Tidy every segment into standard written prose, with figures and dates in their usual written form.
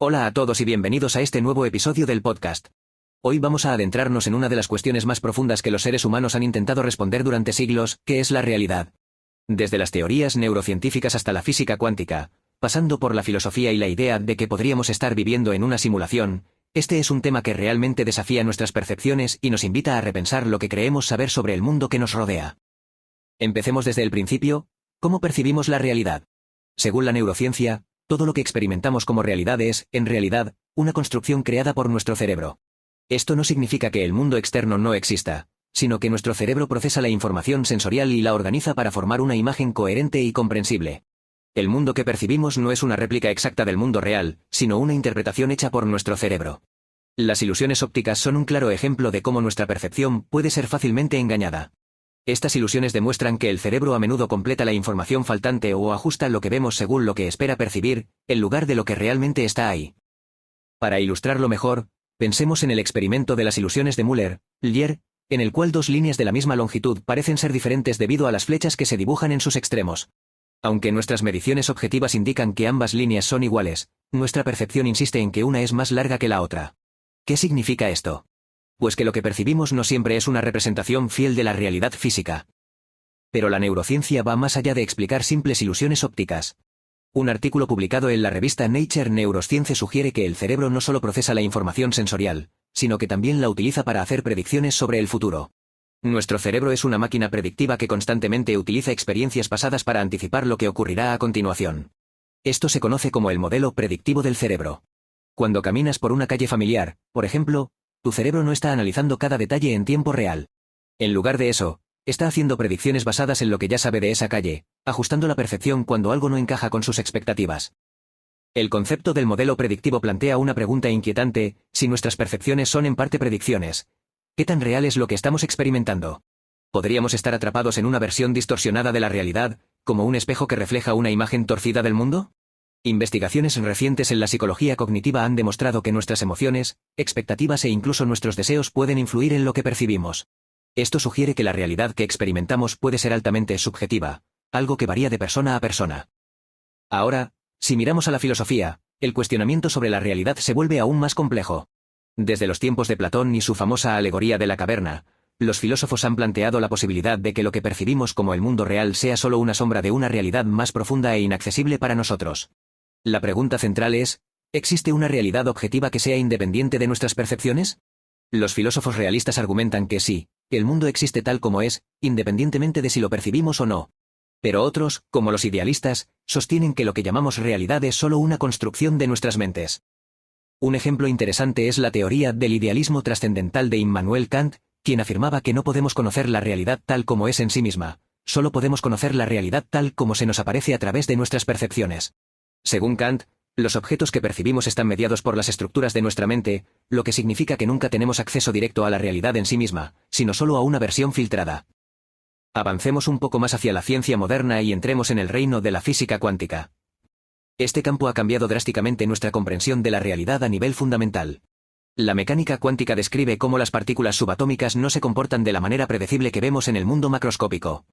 Hola a todos y bienvenidos a este nuevo episodio del podcast. Hoy vamos a adentrarnos en una de las cuestiones más profundas que los seres humanos han intentado responder durante siglos, ¿qué es la realidad? Desde las teorías neurocientíficas hasta la física cuántica, pasando por la filosofía y la idea de que podríamos estar viviendo en una simulación, este es un tema que realmente desafía nuestras percepciones y nos invita a repensar lo que creemos saber sobre el mundo que nos rodea. Empecemos desde el principio, ¿cómo percibimos la realidad? Según la neurociencia, todo lo que experimentamos como realidad es, en realidad, una construcción creada por nuestro cerebro. Esto no significa que el mundo externo no exista, sino que nuestro cerebro procesa la información sensorial y la organiza para formar una imagen coherente y comprensible. El mundo que percibimos no es una réplica exacta del mundo real, sino una interpretación hecha por nuestro cerebro. Las ilusiones ópticas son un claro ejemplo de cómo nuestra percepción puede ser fácilmente engañada. Estas ilusiones demuestran que el cerebro a menudo completa la información faltante o ajusta lo que vemos según lo que espera percibir, en lugar de lo que realmente está ahí. Para ilustrarlo mejor, pensemos en el experimento de las ilusiones de Müller-Lyer, en el cual dos líneas de la misma longitud parecen ser diferentes debido a las flechas que se dibujan en sus extremos. Aunque nuestras mediciones objetivas indican que ambas líneas son iguales, nuestra percepción insiste en que una es más larga que la otra. ¿Qué significa esto? Pues que lo que percibimos no siempre es una representación fiel de la realidad física. Pero la neurociencia va más allá de explicar simples ilusiones ópticas. Un artículo publicado en la revista Nature Neuroscience sugiere que el cerebro no solo procesa la información sensorial, sino que también la utiliza para hacer predicciones sobre el futuro. Nuestro cerebro es una máquina predictiva que constantemente utiliza experiencias pasadas para anticipar lo que ocurrirá a continuación. Esto se conoce como el modelo predictivo del cerebro. Cuando caminas por una calle familiar, por ejemplo, tu cerebro no está analizando cada detalle en tiempo real. En lugar de eso, está haciendo predicciones basadas en lo que ya sabe de esa calle, ajustando la percepción cuando algo no encaja con sus expectativas. El concepto del modelo predictivo plantea una pregunta inquietante: si nuestras percepciones son en parte predicciones, ¿qué tan real es lo que estamos experimentando? ¿Podríamos estar atrapados en una versión distorsionada de la realidad, como un espejo que refleja una imagen torcida del mundo? Investigaciones recientes en la psicología cognitiva han demostrado que nuestras emociones, expectativas e incluso nuestros deseos pueden influir en lo que percibimos. Esto sugiere que la realidad que experimentamos puede ser altamente subjetiva, algo que varía de persona a persona. Ahora, si miramos a la filosofía, el cuestionamiento sobre la realidad se vuelve aún más complejo. Desde los tiempos de Platón y su famosa alegoría de la caverna, los filósofos han planteado la posibilidad de que lo que percibimos como el mundo real sea solo una sombra de una realidad más profunda e inaccesible para nosotros. La pregunta central es, ¿existe una realidad objetiva que sea independiente de nuestras percepciones? Los filósofos realistas argumentan que sí, el mundo existe tal como es, independientemente de si lo percibimos o no. Pero otros, como los idealistas, sostienen que lo que llamamos realidad es solo una construcción de nuestras mentes. Un ejemplo interesante es la teoría del idealismo trascendental de Immanuel Kant, quien afirmaba que no podemos conocer la realidad tal como es en sí misma, solo podemos conocer la realidad tal como se nos aparece a través de nuestras percepciones. Según Kant, los objetos que percibimos están mediados por las estructuras de nuestra mente, lo que significa que nunca tenemos acceso directo a la realidad en sí misma, sino solo a una versión filtrada. Avancemos un poco más hacia la ciencia moderna y entremos en el reino de la física cuántica. Este campo ha cambiado drásticamente nuestra comprensión de la realidad a nivel fundamental. La mecánica cuántica describe cómo las partículas subatómicas no se comportan de la manera predecible que vemos en el mundo macroscópico.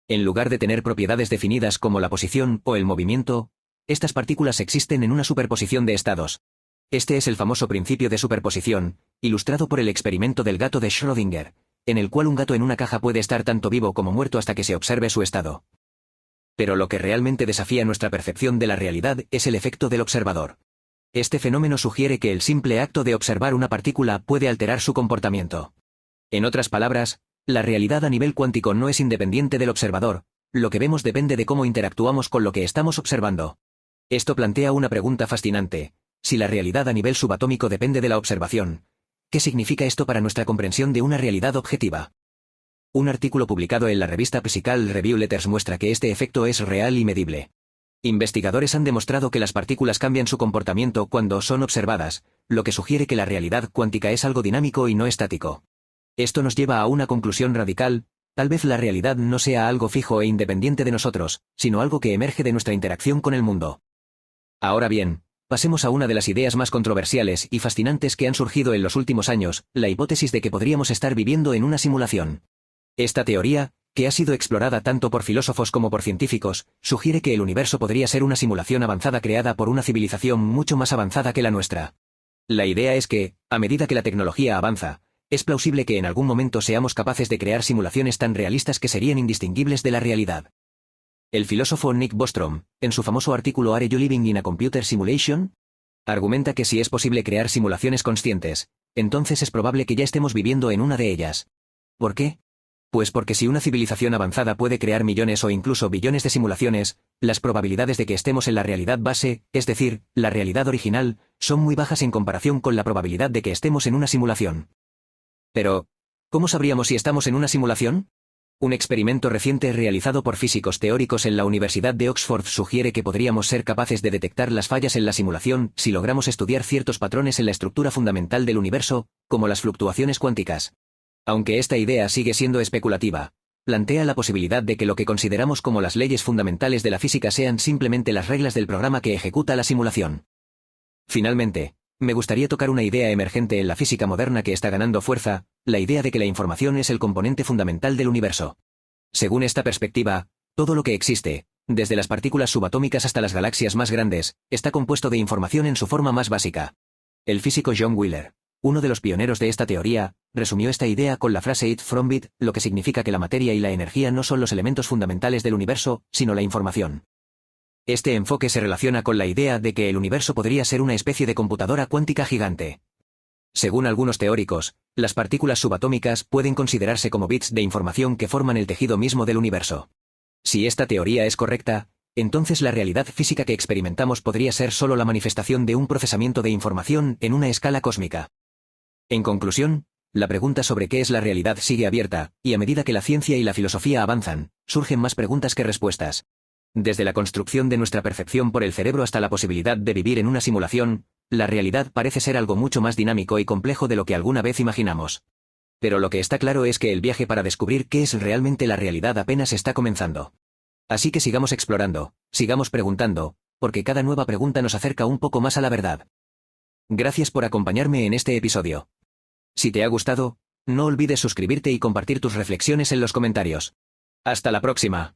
En lugar de tener propiedades definidas como la posición o el movimiento, estas partículas existen en una superposición de estados. Este es el famoso principio de superposición, ilustrado por el experimento del gato de Schrödinger, en el cual un gato en una caja puede estar tanto vivo como muerto hasta que se observe su estado. Pero lo que realmente desafía nuestra percepción de la realidad es el efecto del observador. Este fenómeno sugiere que el simple acto de observar una partícula puede alterar su comportamiento. En otras palabras, la realidad a nivel cuántico no es independiente del observador, lo que vemos depende de cómo interactuamos con lo que estamos observando. Esto plantea una pregunta fascinante: si la realidad a nivel subatómico depende de la observación, ¿qué significa esto para nuestra comprensión de una realidad objetiva? Un artículo publicado en la revista Psychal Review Letters muestra que este efecto es real y medible. Investigadores han demostrado que las partículas cambian su comportamiento cuando son observadas, lo que sugiere que la realidad cuántica es algo dinámico y no estático. Esto nos lleva a una conclusión radical: tal vez la realidad no sea algo fijo e independiente de nosotros, sino algo que emerge de nuestra interacción con el mundo. Ahora bien, pasemos a una de las ideas más controversiales y fascinantes que han surgido en los últimos años, la hipótesis de que podríamos estar viviendo en una simulación. Esta teoría, que ha sido explorada tanto por filósofos como por científicos, sugiere que el universo podría ser una simulación avanzada creada por una civilización mucho más avanzada que la nuestra. La idea es que, a medida que la tecnología avanza, es plausible que en algún momento seamos capaces de crear simulaciones tan realistas que serían indistinguibles de la realidad. El filósofo Nick Bostrom, en su famoso artículo ¿Are you living in a computer simulation?, argumenta que si es posible crear simulaciones conscientes, entonces es probable que ya estemos viviendo en una de ellas. ¿Por qué? Pues porque si una civilización avanzada puede crear millones o incluso billones de simulaciones, las probabilidades de que estemos en la realidad base, es decir, la realidad original, son muy bajas en comparación con la probabilidad de que estemos en una simulación. Pero, ¿cómo sabríamos si estamos en una simulación? Un experimento reciente realizado por físicos teóricos en la Universidad de Oxford sugiere que podríamos ser capaces de detectar las fallas en la simulación si logramos estudiar ciertos patrones en la estructura fundamental del universo, como las fluctuaciones cuánticas. Aunque esta idea sigue siendo especulativa, plantea la posibilidad de que lo que consideramos como las leyes fundamentales de la física sean simplemente las reglas del programa que ejecuta la simulación. Finalmente, me gustaría tocar una idea emergente en la física moderna que está ganando fuerza, la idea de que la información es el componente fundamental del universo. Según esta perspectiva, todo lo que existe, desde las partículas subatómicas hasta las galaxias más grandes, está compuesto de información en su forma más básica. El físico John Wheeler, uno de los pioneros de esta teoría, resumió esta idea con la frase "it from bit", lo que significa que la materia y la energía no son los elementos fundamentales del universo, sino la información. Este enfoque se relaciona con la idea de que el universo podría ser una especie de computadora cuántica gigante. Según algunos teóricos, las partículas subatómicas pueden considerarse como bits de información que forman el tejido mismo del universo. Si esta teoría es correcta, entonces la realidad física que experimentamos podría ser solo la manifestación de un procesamiento de información en una escala cósmica. En conclusión, la pregunta sobre qué es la realidad sigue abierta, y a medida que la ciencia y la filosofía avanzan, surgen más preguntas que respuestas. Desde la construcción de nuestra percepción por el cerebro hasta la posibilidad de vivir en una simulación, la realidad parece ser algo mucho más dinámico y complejo de lo que alguna vez imaginamos. Pero lo que está claro es que el viaje para descubrir qué es realmente la realidad apenas está comenzando. Así que sigamos explorando, sigamos preguntando, porque cada nueva pregunta nos acerca un poco más a la verdad. Gracias por acompañarme en este episodio. Si te ha gustado, no olvides suscribirte y compartir tus reflexiones en los comentarios. ¡Hasta la próxima!